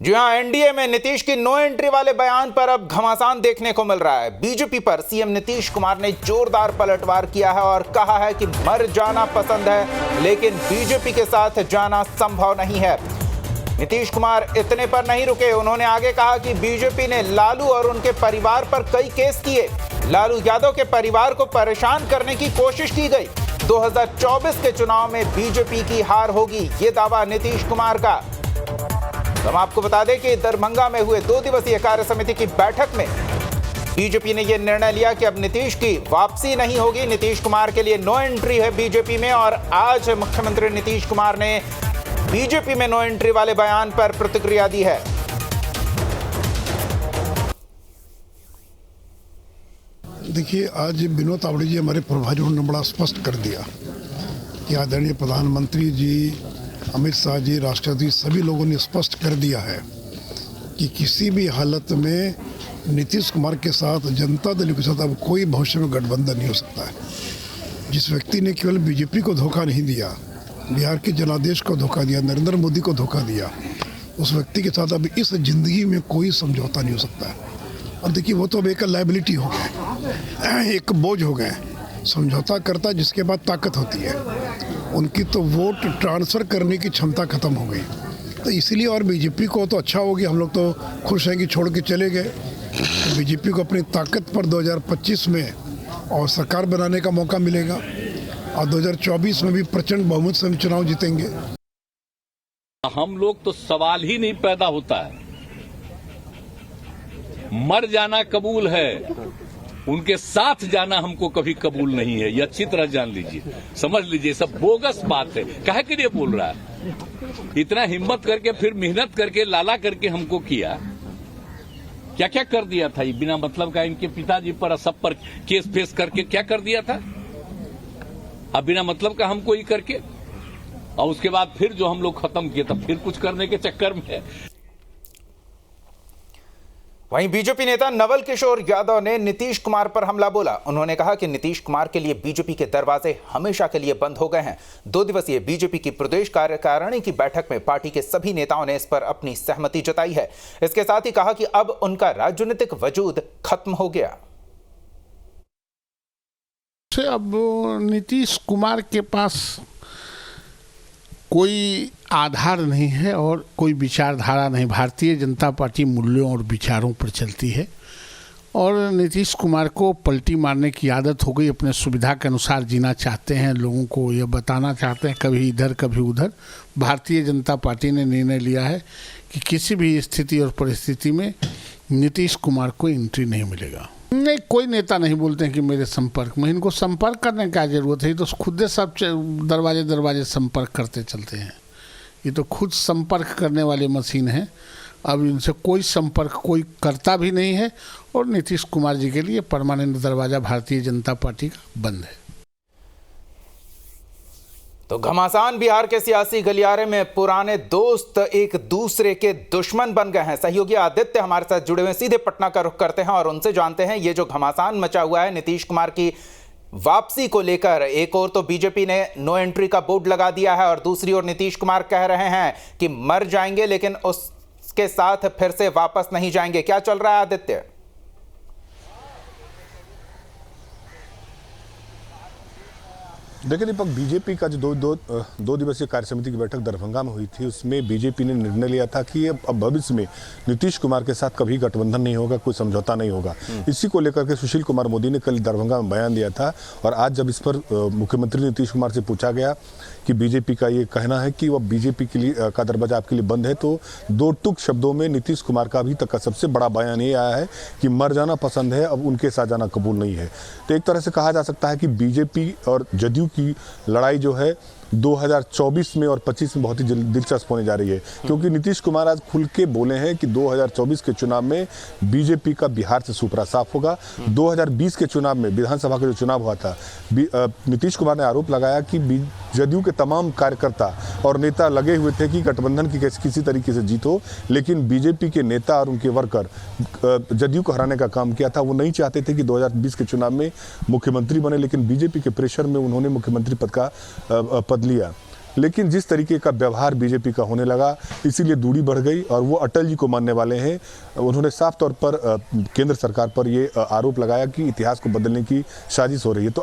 जी हां, एनडीए में नीतीश की नो एंट्री वाले बयान पर अब घमासान देखने को मिल रहा है। बीजेपी पर सीएम नीतीश कुमार ने जोरदार पलटवार किया है और कहा है कि मर जाना पसंद है, लेकिन बीजेपी के साथ जाना संभव नहीं है। नीतीश कुमार इतने पर नहीं रुके, उन्होंने आगे कहा कि बीजेपी ने लालू और उनके परिवार पर कई केस किए। लालू यादव के परिवार को परेशान करने की कोशिश की गई। 2024 के चुनाव में बीजेपी की हार होगी, ये दावा नीतीश कुमार का। हम आपको बता दें कि दरभंगा में हुए 2 दिवसीय कार्य समिति की बैठक में बीजेपी ने यह निर्णय लिया कि अब नीतीश की वापसी नहीं होगी। नीतीश कुमार के लिए नो एंट्री है बीजेपी में। और आज मुख्यमंत्री नीतीश कुमार ने बीजेपी में नो एंट्री वाले बयान पर प्रतिक्रिया दी है। देखिए, आज विनोद तावड़े जी हमारे प्रभारियों ने बड़ा स्पष्ट कर दिया कि आदरणीय प्रधानमंत्री जी, अमित शाह जी, राष्ट्रपति, सभी लोगों ने स्पष्ट कर दिया है कि किसी भी हालत में नीतीश कुमार के साथ, जनता दल के साथ अब कोई भविष्य में गठबंधन नहीं हो सकता है। जिस व्यक्ति ने केवल बीजेपी को धोखा नहीं दिया, बिहार के जनादेश को धोखा दिया, नरेंद्र मोदी को धोखा दिया, उस व्यक्ति के साथ अब इस जिंदगी में कोई समझौता नहीं हो सकता है। और देखिए, वो तो अब एक लायबिलिटी हो गए, एक बोझ हो गए। समझौता करता जिसके बाद ताकत होती है, उनकी तो वोट ट्रांसफ़र करने की क्षमता खत्म हो गई। तो इसीलिए, और बीजेपी को तो अच्छा हो गया, हम लोग तो खुश हैं कि छोड़ के चले गए। तो बीजेपी को अपनी ताकत पर 2025 में और सरकार बनाने का मौका मिलेगा और 2024 में भी प्रचंड बहुमत से हम चुनाव जीतेंगे। हम लोग तो सवाल ही नहीं पैदा होता है। मर जाना कबूल है, उनके साथ जाना हमको कभी कबूल नहीं है। ये अच्छी तरह जान लीजिए, समझ लीजिए, सब बोगस बात है। काहे के लिए बोल रहा है? इतना हिम्मत करके, फिर मेहनत करके, लाला करके हमको किया, क्या क्या कर दिया था ये बिना मतलब का। इनके पिताजी पर, सब पर केस फेस करके क्या कर दिया था अब बिना मतलब का हमको ही करके। और उसके बाद फिर जो हम लोग खत्म किए, तब फिर कुछ करने के चक्कर में। वहीं बीजेपी नेता नवल किशोर यादव ने नीतीश कुमार पर हमला बोला। उन्होंने कहा कि नीतीश कुमार के लिए बीजेपी के दरवाजे हमेशा के लिए बंद हो गए हैं। 2 दिवसीय बीजेपी की प्रदेश कार्यकारिणी की बैठक में पार्टी के सभी नेताओं ने इस पर अपनी सहमति जताई है। इसके साथ ही कहा कि अब उनका राजनीतिक वजूद खत्म हो गया। अब नीतीश कुमार के पास कोई आधार नहीं है और कोई विचारधारा नहीं। भारतीय जनता पार्टी मूल्यों और विचारों पर चलती है और नीतीश कुमार को पलटी मारने की आदत हो गई। अपने सुविधा के अनुसार जीना चाहते हैं, लोगों को ये बताना चाहते हैं, कभी इधर कभी उधर। भारतीय जनता पार्टी ने निर्णय लिया है कि किसी भी स्थिति और परिस्थिति में नीतीश कुमार को एंट्री नहीं मिलेगा। नहीं, कोई नेता नहीं बोलते हैं कि मेरे संपर्क में। इनको संपर्क करने की क्या जरूरत है? ये तो खुद सब दरवाजे संपर्क करते चलते हैं। ये तो खुद संपर्क करने वाले मशीन है। अब इनसे कोई संपर्क कोई करता भी नहीं है और नीतीश कुमार जी के लिए परमानेंट दरवाजा भारतीय जनता पार्टी का बंद है। तो घमासान बिहार के सियासी गलियारे में पुराने दोस्त एक दूसरे के दुश्मन बन गए हैं। सहयोगी आदित्य हमारे साथ जुड़े हुए, सीधे पटना का रुख करते हैं और उनसे जानते हैं ये जो घमासान मचा हुआ है नीतीश कुमार की वापसी को लेकर। एक और तो बीजेपी ने नो एंट्री का बोर्ड लगा दिया है और दूसरी ओर नीतीश कुमार कह रहे हैं कि मर जाएंगे लेकिन उसके साथ फिर से वापस नहीं जाएंगे। क्या चल रहा है आदित्य? देखिए दीपक, बीजेपी का जो दो दिवसीय कार्य समिति की बैठक दरभंगा में हुई थी, उसमें बीजेपी ने निर्णय लिया था कि अब भविष्य में नीतीश कुमार के साथ कभी गठबंधन नहीं होगा, कोई समझौता नहीं होगा। इसी को लेकर के सुशील कुमार मोदी ने कल दरभंगा में बयान दिया था। और आज जब इस पर मुख्यमंत्री नीतीश कुमार से पूछा गया कि बीजेपी का ये कहना है कि वह बीजेपी के लिए का दरवाजा आपके लिए बंद है, तो 2 टूक शब्दों में नीतीश कुमार का अभी तक का सबसे बड़ा बयान ये आया है कि मर जाना पसंद है, अब उनके साथ जाना कबूल नहीं है। तो एक तरह से कहा जा सकता है कि बीजेपी और जदयू की लड़ाई जो है 2024 में और 25 में बहुत ही दिलचस्प होने जा रही है, क्योंकि नीतीश कुमार आज खुल के बोले हैं कि 2024 के चुनाव में बीजेपी का बिहार से सुपरा साफ होगा। 2020 के चुनाव में, विधानसभा का जो चुनाव हुआ था, नीतीश कुमार ने आरोप लगाया कि जदयू के तमाम कार्यकर्ता और नेता लगे हुए थे कि गठबंधन की किसी तरीके से जीत हो, लेकिन बीजेपी के नेता और उनके वर्कर जदयू को हराने का काम किया था। वो नहीं चाहते थे कि 2020 के चुनाव में मुख्यमंत्री बने, लेकिन बीजेपी के प्रेशर में उन्होंने मुख्यमंत्री पद का लिया। लेकिन जिस तरीके का व्यवहार बीजेपी का होने लगा इसीलिए दूरी बढ़ गई और वो अटल जी को मानने वाले हैं। उन्होंने साफ तौर पर केंद्र सरकार पर ये आरोप लगाया कि इतिहास को बदलने की साजिश हो रही है। तो